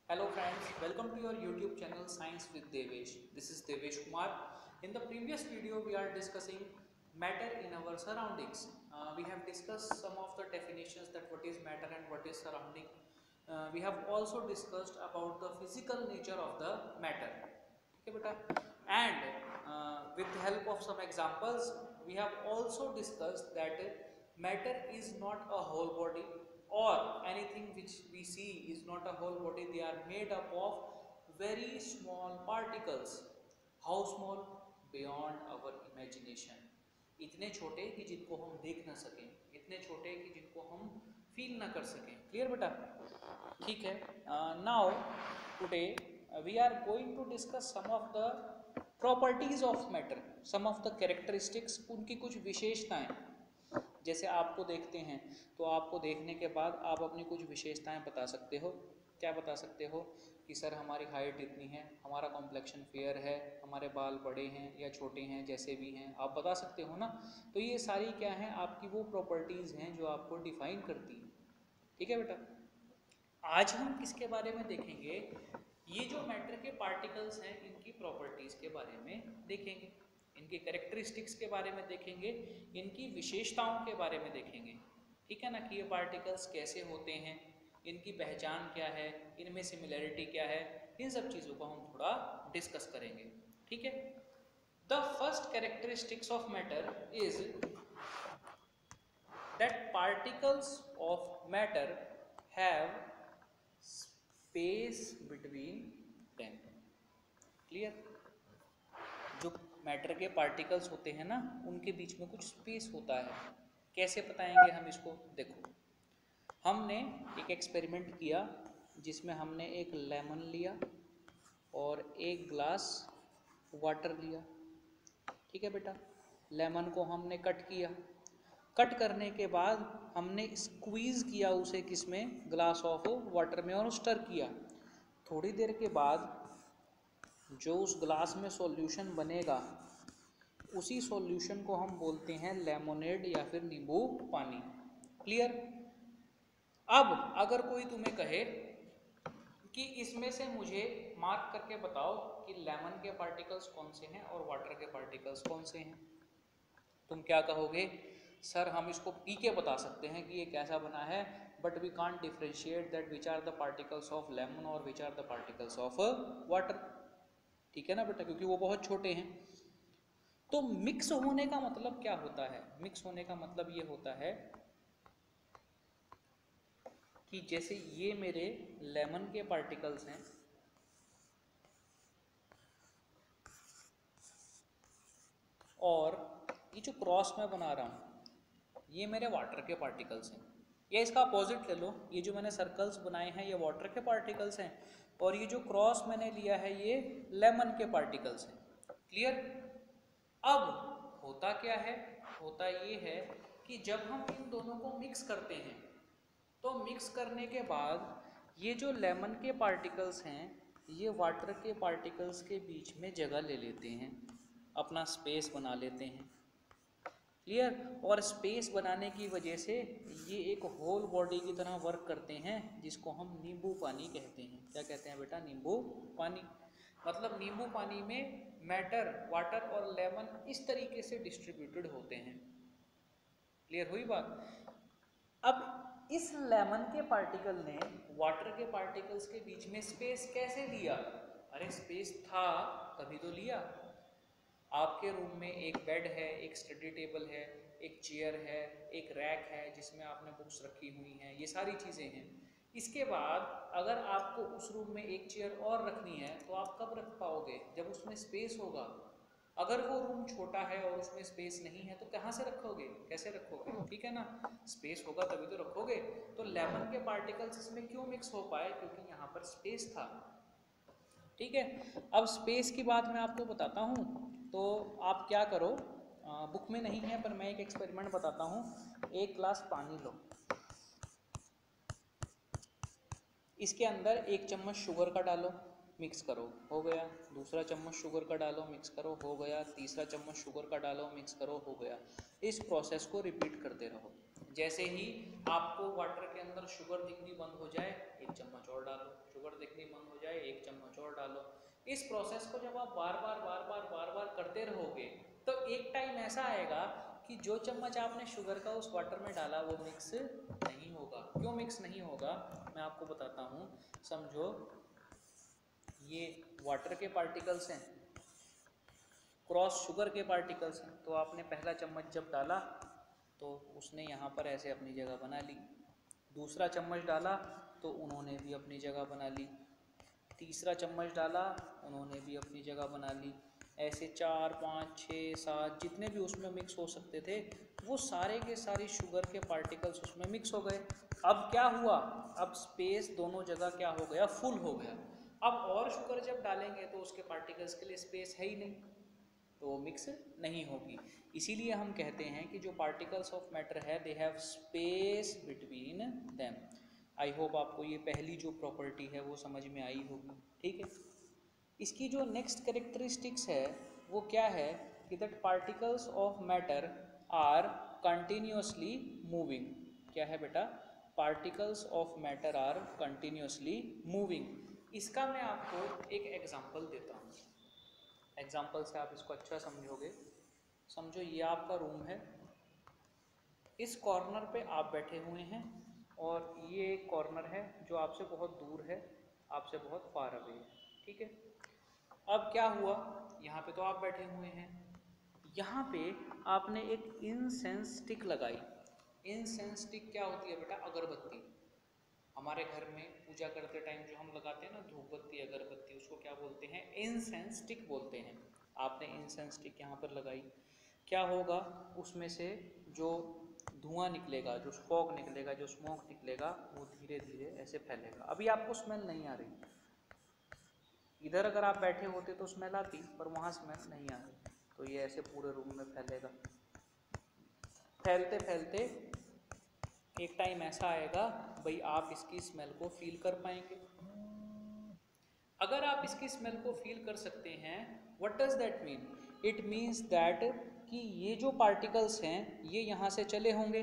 Hello friends, welcome to your YouTube channel Science with Devesh. This is Devesh Kumar. In the previous video we are discussing matter in our surroundings. We have discussed some of the definitions that what is matter and what is surrounding. We have also discussed about the physical nature of the matter. Okay, beta? And with the help of some examples, we have also discussed that matter is not a whole body or anything which we see is not a whole body. They are made up of very small particles. How small? Beyond our imagination. इतने छोटे कि जिनको हम देख ना सकें, इतने छोटे कि जिनको हम फील ना कर सकें. क्लियर बेटा? ठीक है. Now today we are going to discuss some of the properties of matter, some of the characteristics, उनकी कुछ विशेषताएं. जैसे आपको देखते हैं तो आपको देखने के बाद आप अपनी कुछ विशेषताएं बता सकते हो. क्या बता सकते हो? कि सर हमारी हाइट इतनी है, हमारा कॉम्प्लेक्शन फेयर है, हमारे बाल बड़े हैं या छोटे हैं, जैसे भी हैं आप बता सकते हो ना. तो ये सारी क्या हैं? आपकी वो प्रॉपर्टीज़ हैं जो आपको डिफाइन करती हैं. ठीक है बेटा. आज हम किसके बारे में देखेंगे? ये जो मैटर के पार्टिकल्स हैं इनकी प्रॉपर्टीज़ के बारे में देखेंगे, इनकी कैरेक्टरिस्टिक्स के बारे में देखेंगे, इनकी विशेषताओं के बारे में देखेंगे. ठीक है ना, कि ये पार्टिकल्स कैसे होते हैं, इनकी पहचान क्या है, इनमें सिमिलैरिटी क्या है, इन सब चीज़ों को हम थोड़ा डिस्कस करेंगे. ठीक है. The first characteristics of matter is that particles of matter have space between them. Clear? जो मैटर के पार्टिकल्स होते हैं ना, उनके बीच में कुछ स्पेस होता है. कैसे बताएंगे हम इसको? देखो, हमने एक एक्सपेरिमेंट किया जिसमें हमने एक लेमन लिया और एक ग्लास वाटर लिया. ठीक है बेटा. लेमन को हमने कट किया. कट करने के बाद हमने स्क्वीज़ किया उसे किसमें? ग्लास ऑफ वाटर में, और स्टर किया. थोड़ी देर के बाद जो उस ग्लास में सॉल्यूशन बनेगा, उसी सॉल्यूशन को हम बोलते हैं लेमोनेड या फिर नींबू पानी. क्लियर? अब अगर कोई तुम्हें कहे कि इसमें से मुझे मार्क करके बताओ कि लेमन के पार्टिकल्स कौन से हैं और वाटर के पार्टिकल्स कौन से हैं, तुम क्या कहोगे? सर हम इसको पी के बता सकते हैं कि ये कैसा बना है, but we can't differentiate that which are the particles of lemon और which are the particles of water. ठीक है ना बेटा, क्योंकि वो बहुत छोटे हैं. तो मिक्स होने का मतलब क्या होता है? मिक्स होने का मतलब ये होता है कि जैसे ये मेरे लेमन के पार्टिकल्स हैं और ये जो क्रॉस मैं बना रहा हूँ ये मेरे वाटर के पार्टिकल्स हैं, या इसका अपोजिट ले लो, ये जो मैंने सर्कल्स बनाए हैं ये वाटर के पार्टिकल्स हैं और ये जो क्रॉस मैंने लिया है ये लेमन के पार्टिकल्स हैं. क्लियर? अब होता क्या है? होता ये है कि जब हम इन दोनों को मिक्स करते हैं तो मिक्स करने के बाद ये जो लेमन के पार्टिकल्स हैं ये वाटर के पार्टिकल्स के बीच में जगह ले लेते हैं, अपना स्पेस बना लेते हैं. क्लियर? और स्पेस बनाने की वजह से ये एक होल बॉडी की तरह वर्क करते हैं, जिसको हम नींबू पानी कहते हैं. क्या कहते हैं बेटा? नींबू पानी. मतलब नींबू पानी में मैटर, वाटर और लेमन इस तरीके से डिस्ट्रीब्यूटेड होते हैं. क्लियर हुई बात? अब इस लेमन के पार्टिकल ने वाटर के पार्टिकल्स के बीच में स्पेस कैसे लिया? अरे स्पेस था तभी तो लिया. आपके रूम में एक बेड है, एक स्टडी टेबल है, एक चेयर है, एक रैक है जिसमें आपने बुक्स रखी हुई हैं, ये सारी चीज़ें हैं. इसके बाद अगर आपको उस रूम में एक चेयर और रखनी है तो आप कब रख पाओगे? जब उसमें स्पेस होगा. अगर वो रूम छोटा है और उसमें स्पेस नहीं है तो कहाँ से रखोगे? कैसे रखोगे? ठीक है ना, स्पेस होगा तभी तो रखोगे. तो लेमन के पार्टिकल्स इसमें क्यों मिक्स हो पाए? क्योंकि यहाँ पर स्पेस था. ठीक है. अब स्पेस की बात मैं आपको बताता हूँ. तो आप क्या करो, बुक में नहीं है पर मैं एक एक्सपेरिमेंट बताता हूँ. एक ग्लास पानी लो, इसके अंदर एक चम्मच शुगर का डालो, मिक्स करो, हो गया. दूसरा चम्मच शुगर का डालो, मिक्स करो, हो गया. तीसरा चम्मच शुगर का डालो, मिक्स करो, हो गया. इस प्रोसेस को रिपीट करते रहो. जैसे ही आपको वाटर के अंदर शुगर दिखनी बंद हो जाए, एक चम्मच और डालो. शुगर दिखनी बंद जाए, 1 चम्मच और डालो। इस प्रोसेस को जब आप बार बार करते रहोगे तो एक टाइम ऐसा आएगा कि जो चम्मच आपने शुगर का उस वाटर में डाला वो मिक्स नहीं होगा। क्यों मिक्स नहीं होगा, मैं आपको बताता हूँ। समझो ये वाटर के पार्टिकल्स हैं, क्रॉस शुगर के पार्टिकल्स हैं, तो आपने पहला चम्मच जब डाला तो उसने यहाँ पर ऐसे अपनी जगह बना ली, दूसरा चम्मच डाला तो उन्होंने भी अपनी जगह बना ली, तीसरा चम्मच डाला उन्होंने भी अपनी जगह बना ली, ऐसे 4 5 6 7 जितने भी उसमें मिक्स हो सकते थे वो सारे के सारी शुगर के पार्टिकल्स उसमें मिक्स हो गए। अब क्या हुआ, अब स्पेस दोनों जगह क्या हो गया, फुल हो गया। अब और शुगर जब डालेंगे तो उसके पार्टिकल्स के लिए स्पेस है ही नहीं, तो वो मिक्स नहीं होगी। इसीलिए हम कहते हैं कि जो पार्टिकल्स ऑफ मैटर है they have space between them. I hope आपको ये पहली जो प्रॉपर्टी है वो समझ में आई होगी, ठीक है। इसकी जो नेक्स्ट कैरेक्टरिस्टिक्स है वो क्या है कि that particles of matter are continuously moving. क्या है बेटा, particles of matter are continuously moving. इसका मैं आपको एक एग्जांपल देता हूँ, एग्जांपल से आप इसको अच्छा समझोगे। समझो ये आपका रूम है, इस कॉर्नर पे आप बैठे हुए हैं और ये एक कॉर्नर है जो आपसे बहुत दूर है, आपसे बहुत फार अवे है, ठीक है। अब क्या हुआ, यहाँ पे तो आप बैठे हुए हैं, यहाँ पे आपने एक इंसेंस स्टिक लगाई। इंसेंस स्टिक क्या होती है बेटा, अगरबत्ती। हमारे घर में पूजा करते टाइम जो हम लगाते हैं ना धूप बत्ती अगरबत्ती, उसको क्या बोलते हैं, इंसेंस स्टिक बोलते हैं। आपने इंसेंस स्टिक यहाँ पर लगाई, क्या होगा, उसमें से जो धुआं निकलेगा, जो फॉग निकलेगा, जो स्मोक निकलेगा वो धीरे धीरे ऐसे फैलेगा। अभी आपको स्मेल नहीं आ रही, इधर अगर आप बैठे होते तो स्मेल आती, पर वहाँ स्मेल नहीं आ रही, तो ये ऐसे पूरे रूम में फैलेगा। फैलते फैलते एक टाइम ऐसा आएगा भाई आप इसकी स्मेल को फील कर पाएंगे। अगर आप इसकी स्मेल को फील कर सकते हैं, what does that mean, it means that कि ये जो पार्टिकल्स हैं ये यहाँ से चले होंगे,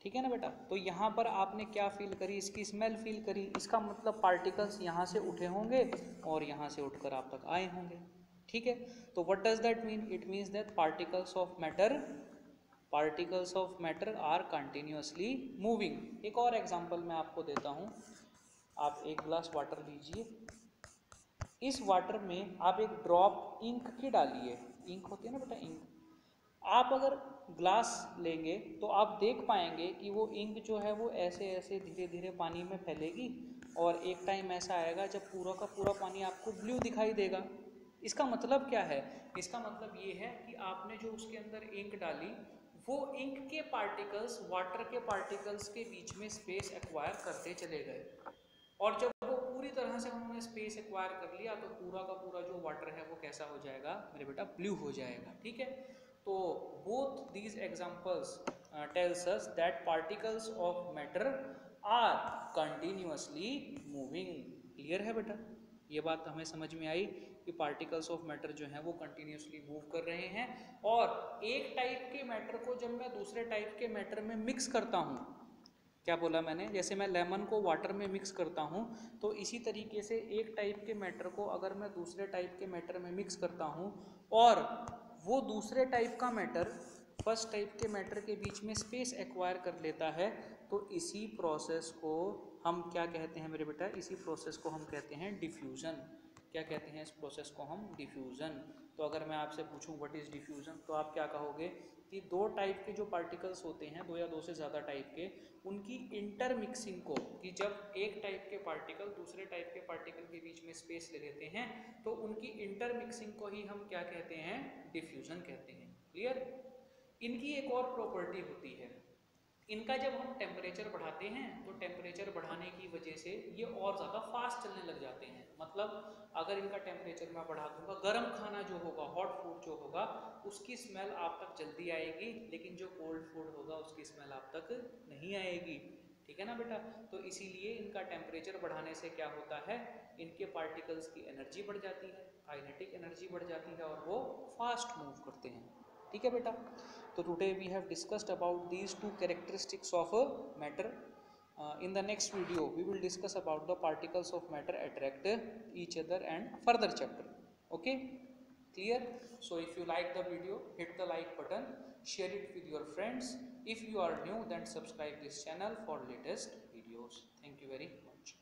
ठीक है ना बेटा। तो यहाँ पर आपने क्या फील करी, इसकी स्मेल फील करी, इसका मतलब पार्टिकल्स यहाँ से उठे होंगे और यहाँ से उठकर आप तक आए होंगे, ठीक है। तो what does that mean, it means that particles of matter are continuously moving. एक और एग्जांपल मैं आपको देता हूँ। आप एक ग्लास वाटर लीजिए, इस वाटर में आप एक ड्रॉप इंक की डालिए, इंक होती है ना बेटा, इंक। आप अगर ग्लास लेंगे तो आप देख पाएंगे कि वो इंक जो है वो ऐसे ऐसे धीरे धीरे पानी में फैलेगी और एक टाइम ऐसा आएगा जब पूरा का पूरा पानी आपको ब्लू दिखाई देगा। इसका मतलब क्या है, इसका मतलब ये है कि आपने जो उसके अंदर इंक डाली वो इंक के पार्टिकल्स वाटर के पार्टिकल्स के बीच में स्पेस एक्वायर करते चले गए, और जब वो पूरी तरह से उन्होंने स्पेस एक्वायर कर लिया तो पूरा का पूरा जो वाटर है वो कैसा हो जाएगा मेरे बेटा, ब्लू हो जाएगा, ठीक है। तो both these examples tells us that particles of matter are continuously moving. Clear है बेटा, ये बात हमें समझ में आई कि पार्टिकल्स ऑफ मैटर जो हैं वो कंटिन्यूसली मूव कर रहे हैं। और एक टाइप के मैटर को जब मैं दूसरे टाइप के मैटर में मिक्स करता हूँ, क्या बोला मैंने, जैसे मैं लेमन को वाटर में मिक्स करता हूँ तो इसी तरीके से एक टाइप के मैटर को अगर मैं दूसरे टाइप के मैटर में मिक्स करता हूँ और वो दूसरे टाइप का मैटर फर्स्ट टाइप के मैटर के बीच में स्पेस एक्वायर कर लेता है, तो इसी प्रोसेस को हम क्या कहते हैं मेरे बेटा, इसी प्रोसेस को हम कहते हैं डिफ्यूज़न। क्या कहते हैं इस प्रोसेस को हम, डिफ्यूज़न। तो अगर मैं आपसे पूछूं व्हाट इज़ डिफ्यूज़न, तो आप क्या कहोगे कि दो टाइप के जो पार्टिकल्स होते हैं, दो या दो से ज़्यादा टाइप के, उनकी इंटरमिक्सिंग को, कि जब एक टाइप के पार्टिकल दूसरे टाइप के पार्टिकल के बीच में स्पेस ले लेते हैं तो उनकी इंटरमिक्सिंग को ही हम क्या कहते हैं, डिफ्यूज़न कहते हैं। क्लियर। इनकी एक और प्रॉपर्टी होती है, इनका जब हम टेम्परेचर बढ़ाते हैं तो टेम्परेचर बढ़ाने की वजह से ये और ज़्यादा फास्ट चलने लग जाते हैं। मतलब अगर इनका टेम्परेचर मैं बढ़ा दूंगा, गर्म खाना जो होगा, हॉट फूड जो होगा, उसकी स्मेल आप तक जल्दी आएगी, लेकिन जो कोल्ड फूड होगा उसकी स्मेल आप तक नहीं आएगी, ठीक है ना बेटा। तो इसीलिए इनका टेम्परेचर बढ़ाने से क्या होता है, इनके पार्टिकल्स की एनर्जी बढ़ जाती है, काइनेटिक एनर्जी बढ़ जाती है और वो फास्ट मूव करते हैं, ठीक है बेटा। तो today we have discussed about these two characteristics of matter. In the next video, we will discuss about the particles of matter attract each other and further chapter. Okay, clear? So if you like the video, hit the like button, share it with your friends. If you are new, then subscribe this channel for latest videos. Thank you very much.